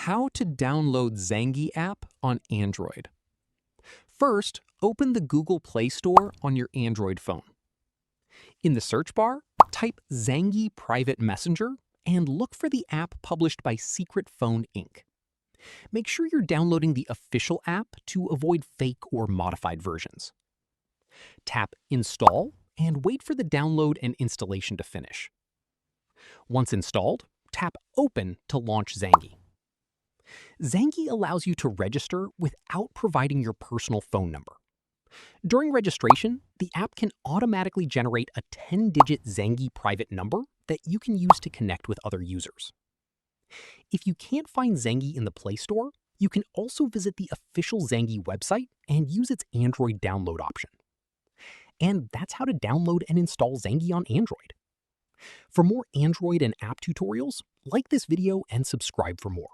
How to download Zangi app on Android. First, open the Google Play Store on your Android phone. In the search bar, type Zangi Private Messenger and look for the app published by Secret Phone Inc. Make sure you're downloading the official app to avoid fake or modified versions. Tap Install and wait for the download and installation to finish. Once installed, tap Open to launch Zangi. Zangi allows you to register without providing your personal phone number. During registration, the app can automatically generate a 10-digit Zangi private number that you can use to connect with other users. If you can't find Zangi in the Play Store, you can also visit the official Zangi website and use its Android download option. And that's how to download and install Zangi on Android. For more Android and app tutorials, like this video and subscribe for more.